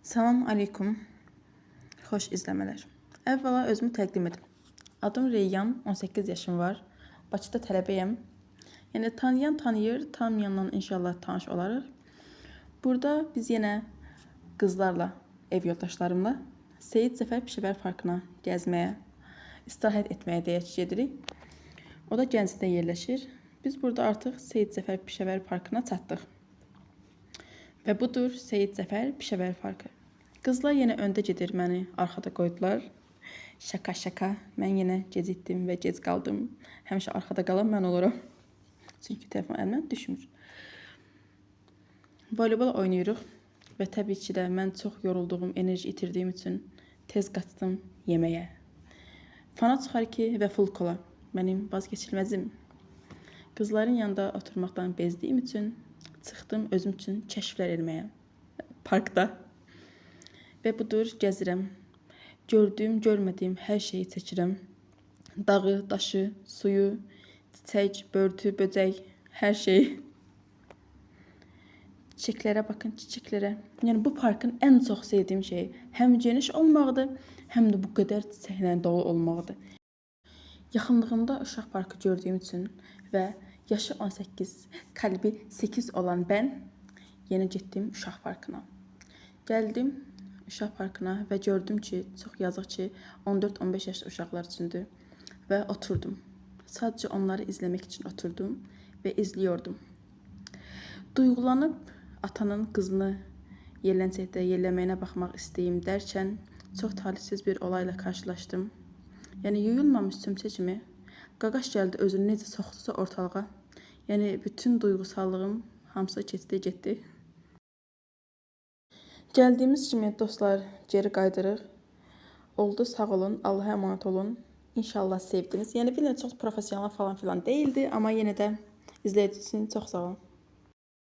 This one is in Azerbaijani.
Salam aleykum, xoş izləmələr. Əvvəla özümü təqdim edim. Adım Reyyan, 18 yaşım var. Bakıda tələbəyəm. Yəni tanıyan tanıyır, tanımayanla inşallah tanış olarıq. Burada biz yenə qızlarla, ev yoldaşlarımla Seyid Zəfər Pişəvər Parkına gəzməyə, istirahət etməyə deyək gedirik. O da Gəncədə yerləşir. Biz burada artıq Seyid Zəfər Pişəvər Parkına çatdıq. Və budur Seyid Zəfər Pişəvər Parkı. Qızlar yenə öndə gedir, məni arxada qoydular. Şaka, mən yenə gecikdim və gec qaldım. Həmişə arxada qalan mən oluram. Çünki telefon əlimdən düşmür. Voleybol oynayırıq və təbii ki də mən çox yorulduğum, enerji itirdiyim üçün tez qaçdım yeməyə. Fana çıxar ki və full kola, mənim vazgeçilməzim. Qızların yanında oturmaqdan bezdiyim üçün çıxdım özüm üçün kəşflər etməyə parkda. Və budur, gəzirəm. Gördüyüm, görmədiyim hər şeyi çəkirəm. Dağı, daşı, suyu, çiçək, börtü, böcək, hər şey. Çiçəklərə baxın, çiçəklərə. Yəni bu parkın ən çox sevdiyim şey həm geniş olmaqdır, həm də bu qədər çiçəklə dolu olmaqdır. Yaxınlığımda uşaq parkı gördüyüm üçün və yaşı 18, kalbi 8 olan mən yenə getdim uşaq parkına. Gəldim uşaq parkına və gördüm ki, çox yazıq ki, 14-15 yaşlı uşaqlar üçündür və oturdum. Sadəcə onları izləmək üçün oturdum və izliyordum. Duyğulanıb atanın qızını yerləncəkdə yerləməyinə baxmaq istəyim dərkən çox talihsiz bir olayla qarşılaşdım. Yəni yuyulmamış çömçə kimi qaqaş gəldi, özünü necə soxdusa ortalığa. Yəni bütün duyğusallığım hamısı keçdi, getdi. Gəldiyimiz kimi dostlar geri qaydırıq. Oldu, sağ olun, Allah'a əmanət olun. İnşallah sevdiniz. Yəni bir çox professional falan filan değildi, amma yenə də izlədiyiniz üçün çox sağ olun.